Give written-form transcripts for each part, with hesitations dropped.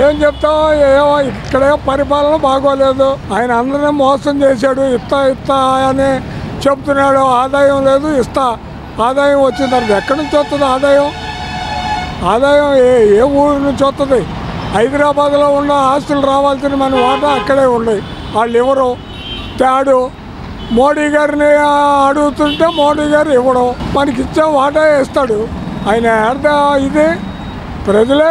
ఏం చెప్తాం, ఏమో ఇక్కడే పరిపాలన బాగోలేదు. ఆయన అందరినీ మోసం చేశాడు. ఇస్తా అని చెప్తున్నాడు, ఆదాయం లేదు. ఆదాయం వచ్చిన తర్వాత ఎక్కడి నుంచి వస్తుంది ఆదాయం ఏ ఊరి నుంచి వస్తుంది? హైదరాబాద్లో ఉన్న ఆస్తులు రావాల్సిన మన వాటా అక్కడే ఉన్నాయి. వాళ్ళు ఎవరు తేడు మోడీ గారిని అడుగుతుంటే మోడీ గారు ఇవ్వడం, మనకి ఇచ్చే వాటా ఇస్తాడు ఆయన. ఇది ప్రజలే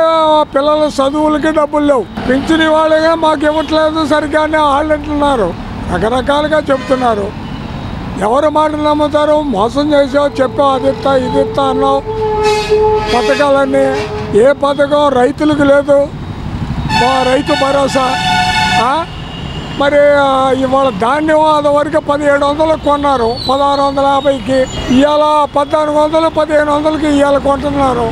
పిల్లల చదువులకి డబ్బులు లేవు, పింఛని వాళ్ళగా మాకు ఇవ్వట్లేదు సరిగ్గానే వాళ్ళు అంటున్నారు, రకరకాలుగా చెప్తున్నారు. ఎవరు మాట నమ్ముతారు? మోసం చేసావు, చెప్పావు, అది ఇది ఇస్తా అన్నావు. పథకాలన్నీ ఏ పథకం రైతులకు లేదు. రైతు భరోసా మరి ఇవాళ ధాన్యం అదివరకు 1700 కొన్నారు, 1650కి. ఇవాళ 1400, 1500కి ఇవాళ కొంటున్నారు.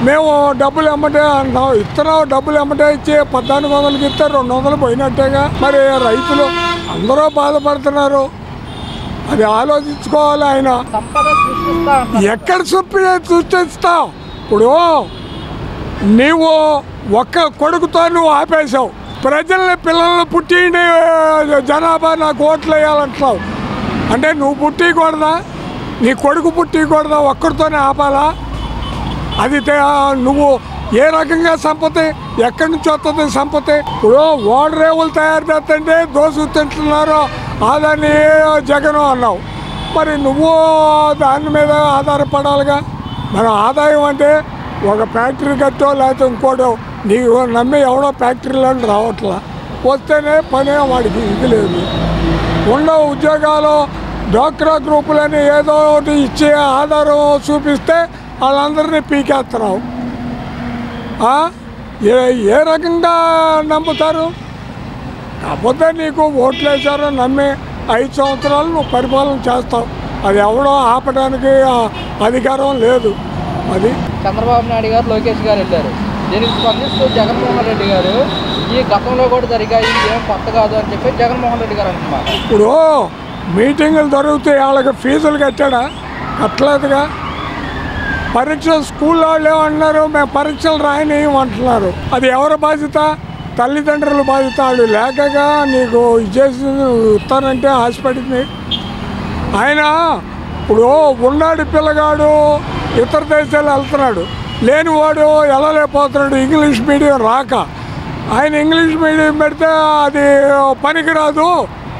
మేము డబ్బులు ఎమ్మటే అంటున్నాం, ఇస్తున్నావు డబ్బులు ఎమ్మటే ఇచ్చి 1400కి ఇస్తే 200 పోయినట్టేగా. మరి రైతులు అందరూ బాధపడుతున్నారు, అది ఆలోచించుకోవాలి. ఆయన ఎక్కడ సృష్టిస్తావు? ఇప్పుడు నీవు ఒక్క కొడుకుతో నువ్వు ఆపేశావు, ప్రజల్ని పిల్లల్ని పుట్టి జనాభా నాకు ఓట్లు వేయాలంటున్నావు. అంటే నువ్వు పుట్టకూడదా? నీ కొడుకు పుట్టకూడదా? ఒక్కడితోనే ఆపాలా? అది నువ్వు ఏ రకంగా సంపత్తి ఎక్కడి నుంచి వస్తుంది సంపత్తి? ఇప్పుడు ఓడరేవులు తయారు చేస్తుంటే దోసు తింటున్నారు, అదని జగన్ అన్నావు. మరి నువ్వు దాని మీద ఆధారపడాలిగా. మన ఆదాయం అంటే ఒక ఫ్యాక్టరీ కట్టో లేకపోతే ఇంకోటో, నీకు నమ్మి ఎవడో ఫ్యాక్టరీలో రావట్లా, వస్తేనే పనే వాడికి ఇది లేదు. ఉన్న ఉద్యోగాలు డ్వాక్రా గ్రూపులని ఏదో ఒకటి ఇచ్చే ఆధారం చూపిస్తే వాళ్ళందరినీ పీకేస్తున్నావు. ఏ రకంగా నమ్ముతారు? కాకపోతే నీకు ఓట్లు వేశారో నమ్మి 5 సంవత్సరాలు నువ్వు పరిపాలన చేస్తావు, అది ఎవడో ఆపడానికి అధికారం లేదు. అది చంద్రబాబు నాయుడు గారు, లోకేష్ గారు వెళ్ళారు. దీనికి స్పందిస్తూ జగన్మోహన్ రెడ్డి గారు ఈ గతంలో కూడా జరిగాయి, ఏం కొత్త కాదు అని చెప్పి జగన్మోహన్ రెడ్డి గారు అంటున్నారు. ఇప్పుడు మీటింగులు జరుగుతాయి, వాళ్ళకి ఫీజులు కట్టలేదుగా. పరీక్షలు స్కూల్లో వాళ్ళు ఏమంటున్నారు, మేము పరీక్షలు రాయనివ్వమంటున్నారు. అది ఎవరి బాధ్యత? తల్లిదండ్రుల బాధ్యత. వాళ్ళు లేకగా నీకు ఇచ్చేసి ఇస్తానంటే హాస్పిటల్ని. ఆయన ఇప్పుడు ఉన్నాడు పిల్లగాడు ఇతర దేశాలు వెళ్తున్నాడు, లేనివాడు ఎలా లేకపోతున్నాడు ఇంగ్లీష్ మీడియం రాక. ఆయన ఇంగ్లీష్ మీడియం పెడితే అది పనికిరాదు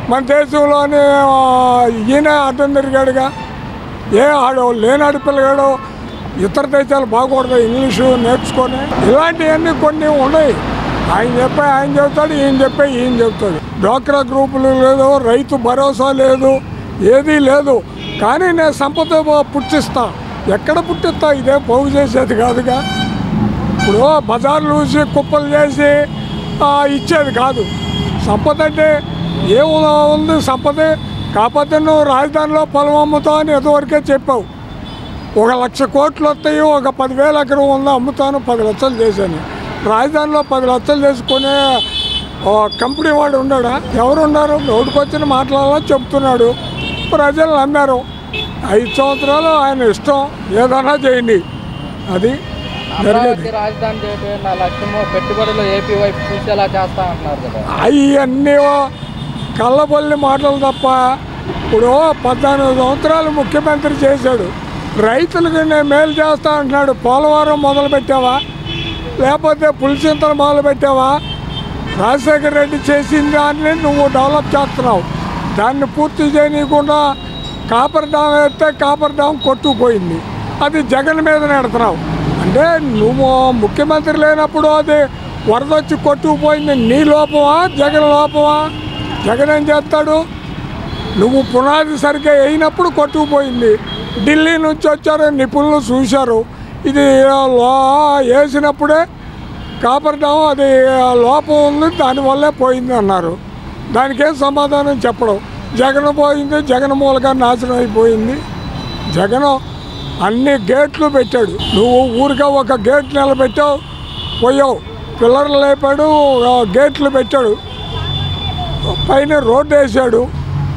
మన దేశంలోని. ఈయన అడ్డం తిరిగాడుగా. ఆడు లేనాడు పిల్లగాడు ఇతర దేశాలు బాగూడదు ఇంగ్లీషు నేర్చుకొని. ఇలాంటివన్నీ కొన్ని ఉన్నాయి. ఆయన చెప్తాడు, ఈయన చెప్తాడు. డ్వాక్రా గ్రూపులు లేదు, రైతు భరోసా లేదు, ఏదీ లేదు. కానీ నేను సంపద పుట్టిస్తా. ఎక్కడ పుట్టిస్తా? ఇదే పోగు చేసేది కాదుగా. ఇప్పుడు బజార్లు చూసి కుప్పలు చేసి ఇచ్చేది కాదు. సంపద అంటే ఏముంది సంపద? కాకపోతే నువ్వు రాజధానిలో పొలం అమ్ముతావు అని ఎదువరకే చెప్పావు. 1,00,000 కోట్లు వస్తాయి, ఒక 10,000 ఎకరం ఉందా అమ్ముతాను, 10 లక్షలు చేశాను. రాజధానిలో 10 లక్షలు చేసుకునే కంపెనీ వాడు ఉన్నాడా? ఎవరు ఉన్నారు? నోటికొచ్చిన మాట్లాడాలని చెప్తున్నాడు. ప్రజలు నమ్మారు. 5 సంవత్సరాలు ఆయన ఇష్టం, ఏదైనా చేయండి. అది రాజధాని పెట్టుబడులు ఏపీ వైపు చూసేలా చేస్తా అంటున్నారు కదా. అవన్నీ కళ్ళబొల్లి మాటలు తప్ప. ఇప్పుడు 14 సంవత్సరాలు ముఖ్యమంత్రి చేశాడు, రైతులకు నేను మేలు చేస్తా అంటున్నాడు. పోలవరం మొదలు పెట్టావా? లేకపోతే పులిచింతలు మొదలు పెట్టావా? రాజశేఖర రెడ్డి చేసిన దాన్ని నువ్వు డెవలప్ చేస్తున్నావు. దాన్ని పూర్తి చేయనీయకుండా కాపర్ డామ్ వేస్తే కాపర్ డామ్ కొట్టుకుపోయింది. అది జగన్ మీద నెడుతున్నావు. అంటే నువ్వు ముఖ్యమంత్రి లేనప్పుడు అది వరదొచ్చి కొట్టుకుపోయింది. నీ లోపమా జగన్ లోపమా? జగన్ ఏం చేస్తాడు? నువ్వు పునాది సరిగ్గా వేయినప్పుడు కొట్టుకుపోయింది. ఢిల్లీ నుంచి వచ్చారు నిపుణులు చూశారు, ఇది వేసినప్పుడే కాపర్ డామ్ అది లోపం ఉంది, దానివల్లే పోయింది అన్నారు. దానికేం సమాధానం చెప్పడం. జగన్ పోయింది, జగన్ మూలగా నాశనం అయిపోయింది. జగన్ అన్ని గేట్లు పెట్టాడు, నువ్వు ఊరిగా ఒక గేట్ నిలబెట్టావు, పోయావు. పిల్లర్లు లేపాడు, గేట్లు పెట్టాడు, పైన రోడ్డు వేసాడు.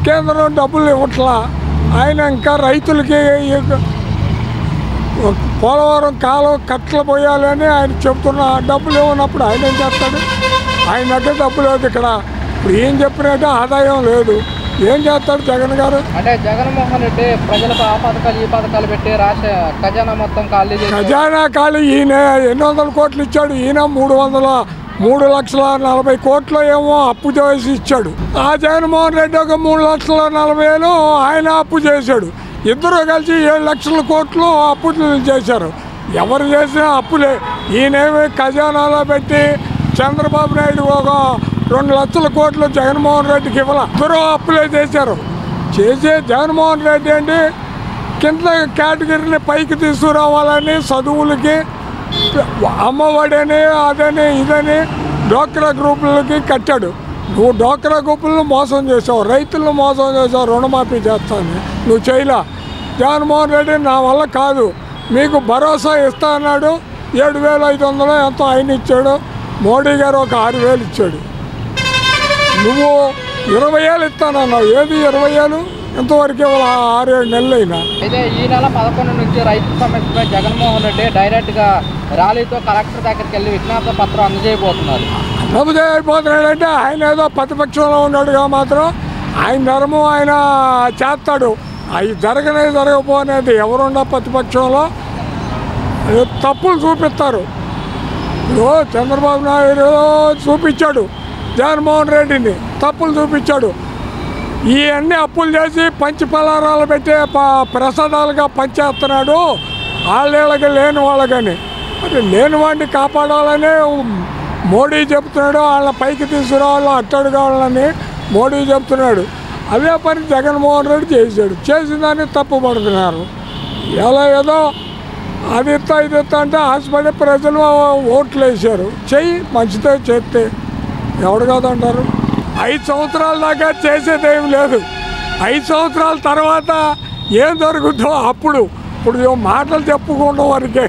కేంద్రం డబ్బులు ఇవ్వట్లా. ఆయన ఇంకా రైతులకి పోలవరం కాలం కట్టలు పోయాలని ఆయన చెప్తున్న డబ్బులు ఇవ్వనప్పుడు ఆయన ఏం చేస్తాడు? ఆయన దగ్గర డబ్బు లేదు. ఇక్కడ ఇప్పుడు ఏం చెప్పినట్టే ఆదాయం లేదు. ఏం చేస్తాడు జగన్ గారు? అంటే జగన్మోహన్ రెడ్డి ప్రజలకు ఆ పథకాలు ఈ పథకాలు పెట్టి రాష్ట్ర ఖజానా మొత్తం ఖాళీ చేసి ఖజానా ఖాళీ. ఈయన 800 కోట్లు ఇచ్చాడు, ఈయన 3,40,00,000 కోట్లు ఏమో అప్పు చేసి ఇచ్చాడు. ఆ జగన్మోహన్ రెడ్డి ఒక 3,40,000 ఆయన అప్పు చేశాడు. ఇద్దరు కలిసి 7,00,000 కోట్లు అప్పు చేశారు. ఎవరు చేసినా అప్పులే. ఈయనేమి ఖజానాలో పెట్టి చంద్రబాబు నాయుడు ఒక 2,00,000 కోట్లు జగన్మోహన్ రెడ్డికి ఇవ్వాల. ఇద్దరు అప్పులే చేశారు. చేసే జగన్మోహన్ రెడ్డి అంటే కింద కేటగిరీని పైకి తీసుకురావాలని చదువులకి అమ్మఒడని అదని ఇదని డోక్రా గ్రూపులకి కట్టాడు. నువ్వు డోక్రా గ్రూపులను మోసం చేసావు, రైతులను మోసం చేసావు, రుణమాఫీ చేస్తాను నువ్వు చేయలా. జగన్మోహన్ రెడ్డి నా వల్ల కాదు, మీకు భరోసా ఇస్తా అన్నాడు. 7,500 ఎంతో ఆయన ఇచ్చాడు. మోడీ గారు ఒక 6,000 ఇచ్చాడు. నువ్వు 20,000 ఇస్తానన్నావు. ఏది 20,000? ఇంతవరకు 6-7 నెలలు అయినా. అయితే ఈ నెల 11 నుంచి రైతు సమస్యపై జగన్మోహన్ రెడ్డి డైరెక్ట్గా ర్యాలీతో కలెక్టర్ దగ్గరికి వెళ్ళి విజ్ఞాపన పత్రం అందజేయబోతున్నారు. అయిపోతున్నాడంటే ఆయన ఏదో ప్రతిపక్షంలో ఉన్నాడుగా మాత్రం ఆయన ధర్మం ఆయన చేస్తాడు. అవి జరగకపోనేది ఎవరున్నా ప్రతిపక్షంలో తప్పులు చూపిస్తారు. ఇప్పుడు చంద్రబాబు నాయుడు చూపించాడు, జగన్మోహన్ రెడ్డిని తప్పులు చూపించాడు. ఇవన్నీ అప్పులు చేసి పంచి పలారాలు పెట్టే ప్రసాదాలుగా పంచేస్తున్నాడు వాళ్ళకి లేని వాళ్ళకని. మరి లేని వాడిని కాపాడాలని మోడీ చెప్తున్నాడు. వాళ్ళ పైకి తీసుకురావాలని అట్టడు కావాలని మోడీ చెప్తున్నాడు. అదే పని జగన్మోహన్ రెడ్డి చేశాడు. చేసిన దాన్ని తప్పు పడుతున్నారు. ఎలా ఏదో అది ఇస్తా ఇది ఇస్తా అంటే ఆశపడి ప్రజలు ఓట్లు వేశారు. చెయ్యి మంచిదే చేస్తే ఎవడు కాదంటారు. 5 సంవత్సరాల దాకా చేసేదేం లేదు. 5 సంవత్సరాల తర్వాత ఏం జరుగుతుందో అప్పుడు ఇప్పుడు మాటలు చెప్పుకోవడం వరకే.